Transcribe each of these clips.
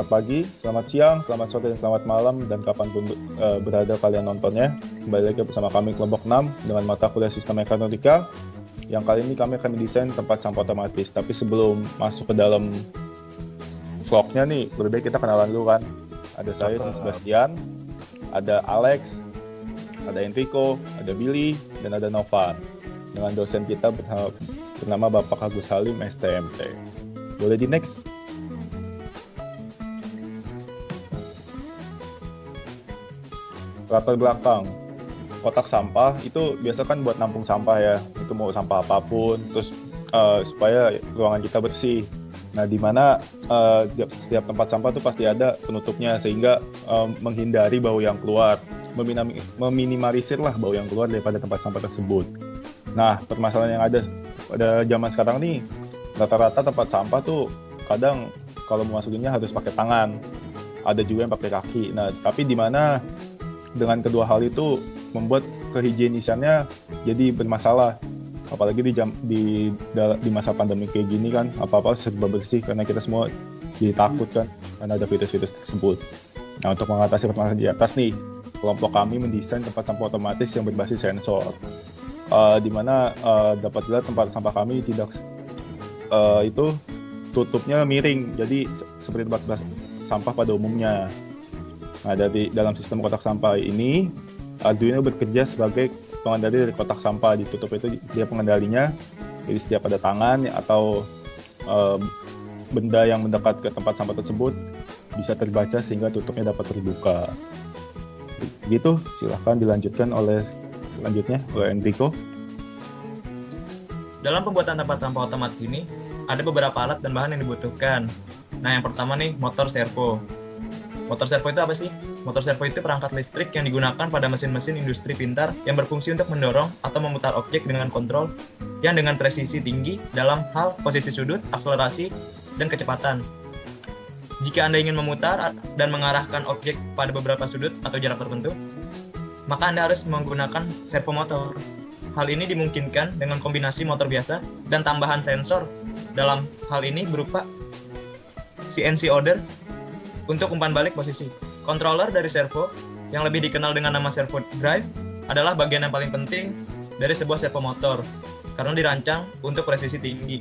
Selamat pagi, selamat siang, selamat sore, dan selamat malam, dan kapanpun berada kalian nontonnya. Kembali lagi bersama kami kelompok 6 dengan mata kuliah Sistem Mekatronika. Yang kali ini kami akan mendesain tempat sampah otomatis. Tapi sebelum masuk ke dalam vlognya nih, lebih baik kita kenalan dulu kan. Ada saya, Sebastian, ada Alex, ada Enrico, ada Billy, dan ada Novan. Dengan dosen kita bernama Bapak Agus Halim, STMT. Boleh di next? Latar belakang kotak sampah itu biasa kan buat nampung sampah ya, itu mau sampah apapun, terus supaya ruangan kita bersih. Nah, di mana setiap tempat sampah tuh pasti ada penutupnya sehingga menghindari bau yang keluar, meminimalisir lah bau yang keluar daripada tempat sampah tersebut. Nah, permasalahan yang ada pada zaman sekarang nih, rata-rata tempat sampah tuh kadang kalau mau masukinnya harus pakai tangan, ada juga yang pakai kaki. Nah, tapi di mana dengan kedua hal itu membuat kehigienisannya jadi bermasalah, apalagi di masa pandemi kayak gini kan, apa-apa serba bersih karena kita semua jadi takut kan karena ada virus-virus tersebut. Nah, untuk mengatasi permasalahan di atas nih, kelompok kami mendesain tempat sampah otomatis yang berbasis sensor, di mana dapat dilihat tempat sampah kami tidak itu tutupnya miring, jadi seperti tempat sampah pada umumnya. Nah, dalam sistem kotak sampah ini, Arduino bekerja sebagai pengendali dari kotak sampah. Ditutup itu dia pengendalinya, jadi setiap ada tangan atau benda yang mendekat ke tempat sampah tersebut bisa terbaca sehingga tutupnya dapat terbuka. Gitu, silahkan dilanjutkan selanjutnya oleh Enrico. Dalam pembuatan tempat sampah otomatis ini, ada beberapa alat dan bahan yang dibutuhkan. Nah, yang pertama nih, motor servo. Motor servo itu apa sih? Motor servo itu perangkat listrik yang digunakan pada mesin-mesin industri pintar yang berfungsi untuk mendorong atau memutar objek dengan kontrol yang dengan presisi tinggi dalam hal posisi sudut, akselerasi, dan kecepatan. Jika Anda ingin memutar dan mengarahkan objek pada beberapa sudut atau jarak tertentu, maka Anda harus menggunakan servo motor. Hal ini dimungkinkan dengan kombinasi motor biasa dan tambahan sensor. Dalam hal ini berupa CNC order untuk umpan balik posisi. Controller dari servo, yang lebih dikenal dengan nama servo drive, adalah bagian yang paling penting dari sebuah servo motor, karena dirancang untuk presisi tinggi.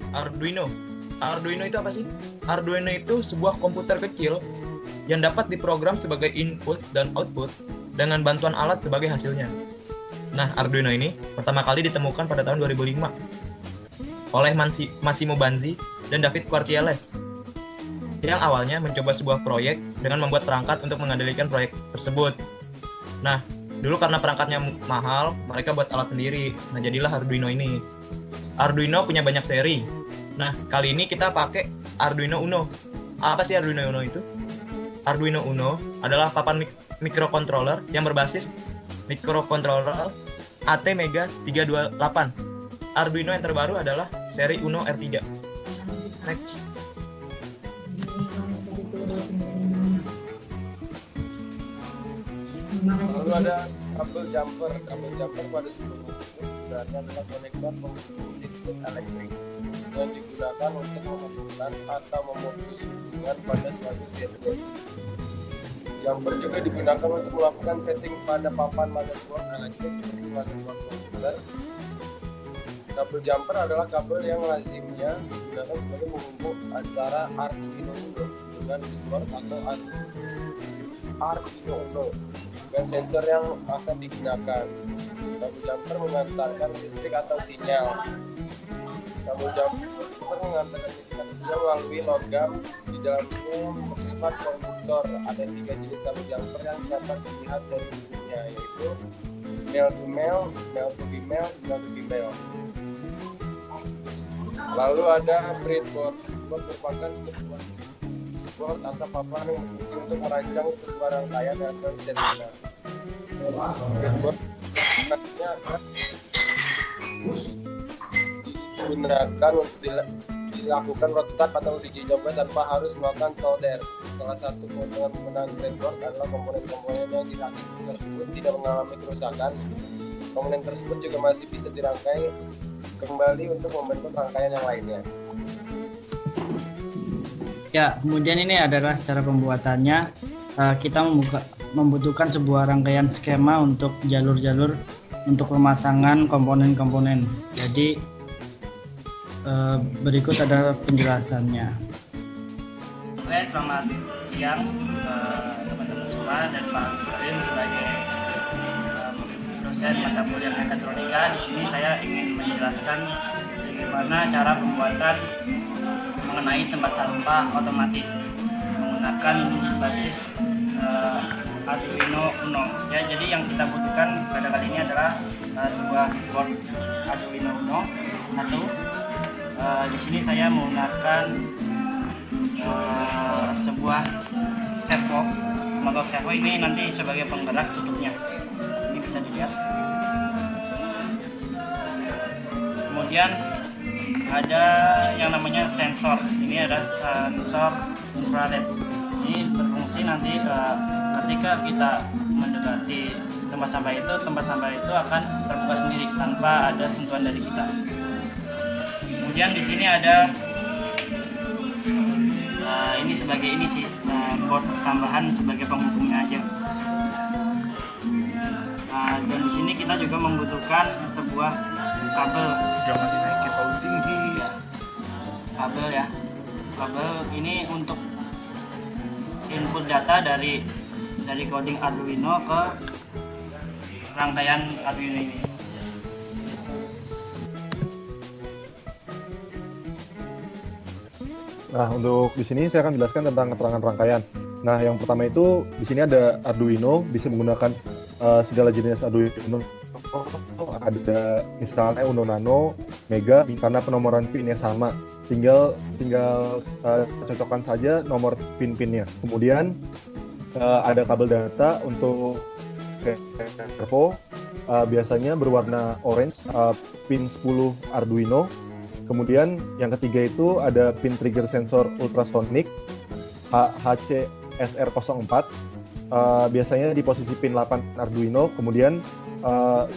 Arduino itu apa sih? Arduino itu sebuah komputer kecil yang dapat diprogram sebagai input dan output dengan bantuan alat sebagai hasilnya. Nah, Arduino ini pertama kali ditemukan pada tahun 2005 oleh Massimo Banzi dan David Quartiales, yang awalnya mencoba sebuah proyek dengan membuat perangkat untuk mengendalikan proyek tersebut. Nah, dulu karena perangkatnya mahal, mereka buat alat sendiri. Nah, jadilah Arduino ini. Arduino punya banyak seri. Nah, kali ini kita pakai Arduino Uno. Apa sih Arduino Uno itu? Arduino Uno adalah papan microcontroller yang berbasis microcontroller ATmega 328. Arduino yang terbaru adalah seri Uno R3. Next. Lalu ada kabel jumper pada seluruh sebenarnya adalah konektor penghubung listrik elektrik yang digunakan untuk menghubungkan atau memutus hubungan pada suatu sirkuit. Jumper juga digunakan untuk melakukan setting pada papan motherboard elektrik seperti motherboard komputer. Kabel jumper adalah kabel yang lazimnya digunakan sebagai penghubung antara Arduino Uno dengan keyboard atau Arduino Uno dan sensor yang akan digunakan. Kabel jumper mengantarkan listrik atau sinyal. Kabel jumper mengantarkan listrik atau sinyal melalui logam di dalamnya bersifat konduktor. Ada 3 jenis kabel jumper yang dapat dilihat dari bentuknya, yaitu male to male, male to female, male to female. Lalu ada breadboard. Breadboard merupakan sebuah board atau papan yang berfungsi untuk merancang sebuah rangkaian atau sederhana. Breadboard digunakan untuk dilakukan rotat atau uji coba tanpa harus melakukan solder. Salah satu keuntungan penggunaan breadboard adalah komponen-komponen yang dirakit tersebut tidak mengalami kerusakan. Komponen tersebut juga masih bisa dirangkai kembali untuk membentuk rangkaian yang lainnya. Ya, kemudian ini adalah cara pembuatannya. Kita membutuhkan sebuah rangkaian skema untuk jalur-jalur untuk pemasangan komponen-komponen. Jadi berikut ada penjelasannya. Oke, selamat siang teman-teman semua dan Pak Karim sebagai dosen mata kuliah mekatronika. Di sini saya ingin menjelaskan bagaimana cara pembuatan mengenai tempat sampah otomatis menggunakan basis Arduino Uno. Ya, jadi yang kita butuhkan pada kali ini adalah sebuah board Arduino Uno satu. Di sini saya menggunakan sebuah servo, motor servo ini nanti sebagai penggerak tutupnya. Ini bisa dilihat. Kemudian ada yang namanya sensor. Ini ada sensor infrared. Ini berfungsi nanti ketika kita mendekati tempat sampah itu akan terbuka sendiri tanpa ada sentuhan dari kita. Kemudian di sini ada ini sebagai board tambahan sebagai penghubungnya aja. Dan di sini kita juga membutuhkan sebuah kabel. Jangan dinaikin terlalu tinggi. Ya, kabel ya. Kabel ini untuk input data dari coding Arduino ke rangkaian Arduino ini. Nah, untuk di sini saya akan jelaskan tentang keterangan rangkaian. Nah, yang pertama itu di sini ada Arduino, bisa menggunakan segala jenis Arduino. Ada misalnya Uno Nano, Mega, karena penomoran pinnya sama. Tinggal cocokkan saja nomor pin-pinnya. Kemudian ada kabel data untuk servo, biasanya berwarna orange, pin 10 Arduino. Kemudian yang ketiga itu ada pin trigger sensor ultrasonic HCSR04, biasanya di posisi pin 8 Arduino. Kemudian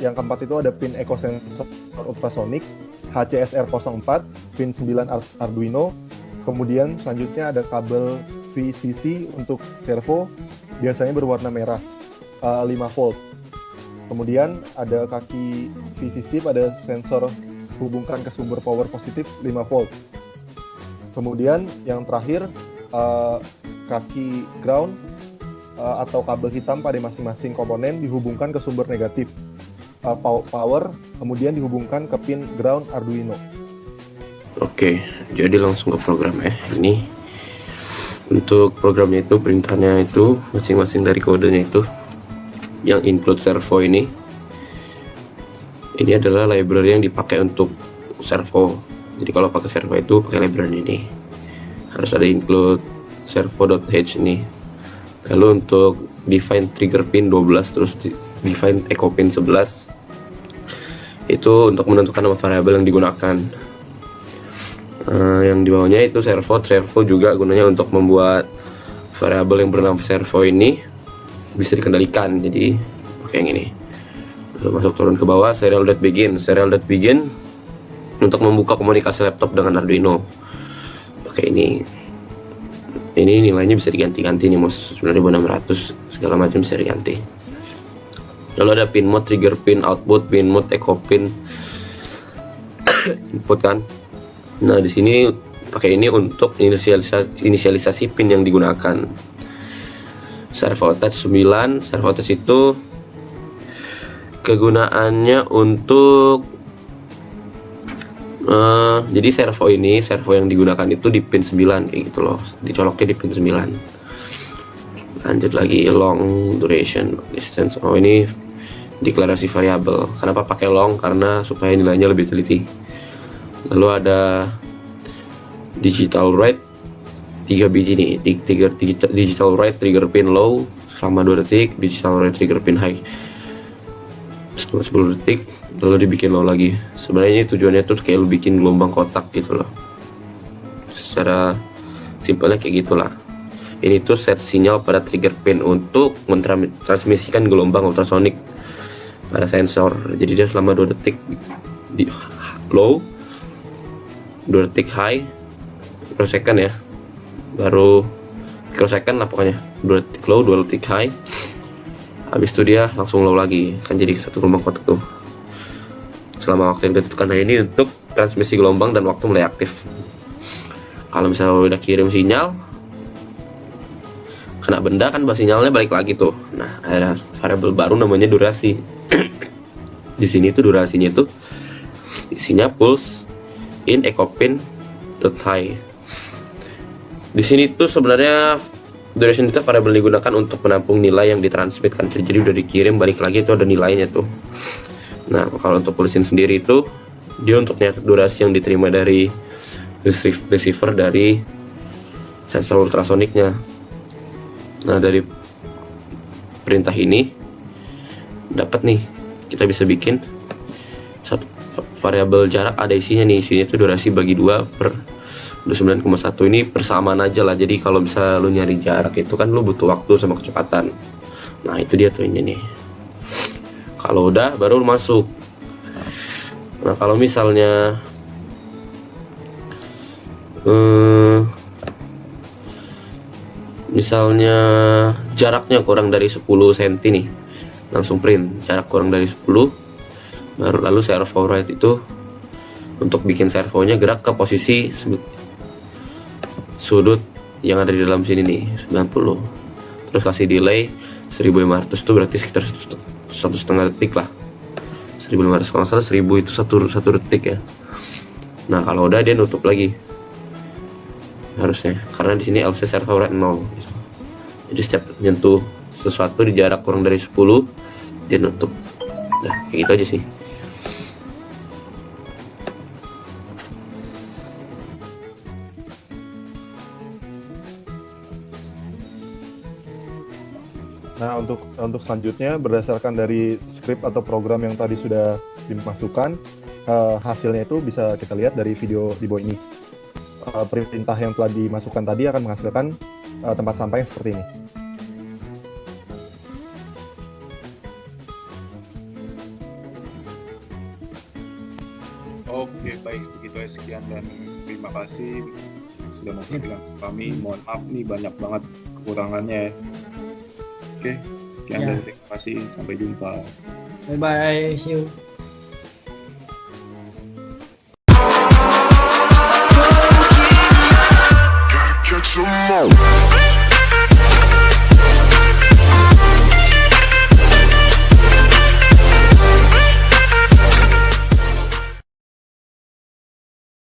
yang keempat itu ada pin echo sensor ultrasonic HCSR04, pin 9 Arduino. Kemudian selanjutnya ada kabel VCC untuk servo, biasanya berwarna merah 5 volt. Kemudian ada kaki VCC pada sensor hubungkan ke sumber power positif 5 volt. Kemudian yang terakhir kaki ground atau kabel hitam pada masing-masing komponen dihubungkan ke sumber negatif power, kemudian dihubungkan ke pin ground Arduino. Oke, jadi langsung ke program ya. Ini untuk programnya itu, perintahnya itu masing-masing dari kodenya itu yang include servo ini. Ini adalah library yang dipakai untuk servo. Jadi kalau pakai servo itu pakai library ini. Harus ada include servo.h ini. Lalu untuk define trigger pin 12, terus define echo pin 11. Itu untuk menentukan nama variabel yang digunakan. Yang di bawahnya itu servo juga gunanya untuk membuat variabel yang bernama servo ini bisa dikendalikan. Jadi pakai yang ini. Lalu masuk turun ke bawah, serial.begin untuk membuka komunikasi laptop dengan Arduino. Pakai ini nilainya bisa diganti-ganti nih, Mas. 9600 segala macam bisa diganti. Lalu ada pin mode, trigger pin, output pin mode, echo pin, input kan. Nah, di sini pakai ini untuk inisialisasi pin yang digunakan. Servo attach 9, servo attach itu kegunaannya untuk jadi servo yang digunakan itu di pin 9 kayak gitu loh, dicoloknya di pin 9. Lanjut lagi, long duration distance. Oh, ini deklarasi variabel. Kenapa pakai long? Karena supaya nilainya lebih teliti. Lalu ada digital write 3 biji nih, digital write trigger pin low selama 2 detik, digital write trigger pin high 10 detik, lalu dibikin low lagi. Sebenarnya ini tujuannya tuh kayak lu bikin gelombang kotak gitu loh. Secara simpelnya kayak gitulah. Ini tuh set sinyal pada trigger pin untuk mentransmisikan gelombang ultrasonik pada sensor. Jadi dia selama 2 detik di low, 2 detik high per second ya. baru microsecond lah pokoknya, 2 detik low 2 detik high, habis itu dia langsung low lagi, kan jadi satu gelombang kotak tuh selama waktu yang ditentukan. Nah ini untuk transmisi gelombang dan waktu mulai aktif. Kalau misalnya udah kirim sinyal kena benda kan, sinyalnya balik lagi tuh. Nah ada variabel baru namanya durasi. Di sini tuh durasinya tuh isinya pulse in echo pin dot high. Di sini tuh sebenarnya duration itu variabel digunakan untuk menampung nilai yang ditransmitkan. Jadi udah dikirim balik lagi itu ada nilainya tuh. Nah kalau untuk pulse in sendiri itu dia untuk nyatet durasi yang diterima dari receiver dari sensor ultrasoniknya. Nah dari perintah ini dapat nih kita bisa bikin satu variabel jarak, ada isinya nih, isinya itu durasi bagi 2 per 29,1. ini persamaan aja lah. Jadi kalau bisa lu nyari jarak itu kan lu butuh waktu sama kecepatan. Nah itu dia tuh ini nih. Kalau udah baru masuk. Nah kalau misalnya jaraknya kurang dari 10 cm nih, langsung print jarak kurang dari 10, baru lalu servo right itu untuk bikin servonya gerak ke posisi sudut yang ada di dalam sini nih 90, terus kasih delay 1500 itu berarti sekitar 1,5 detik lah. 1500 kalau nggak salah 1000 itu satu detik ya. Nah kalau udah dia nutup lagi harusnya, karena di sini LC servo rate 0 gitu. Jadi setiap nyentuh sesuatu di jarak kurang dari 10 dia nutup. Nah kayak gitu aja sih. Nah, untuk selanjutnya berdasarkan dari script atau program yang tadi sudah dimasukkan, hasilnya itu bisa kita lihat dari video di bawah ini. Perintah yang telah dimasukkan tadi akan menghasilkan tempat sampah yang seperti ini. Oke, baik, begitu ya, sekian dan terima kasih sudah memperhatikan kami. Mohon maaf nih banyak banget kekurangannya ya. Oke, sekian Ya. dan terima kasih, sampai jumpa. Bye bye, see you.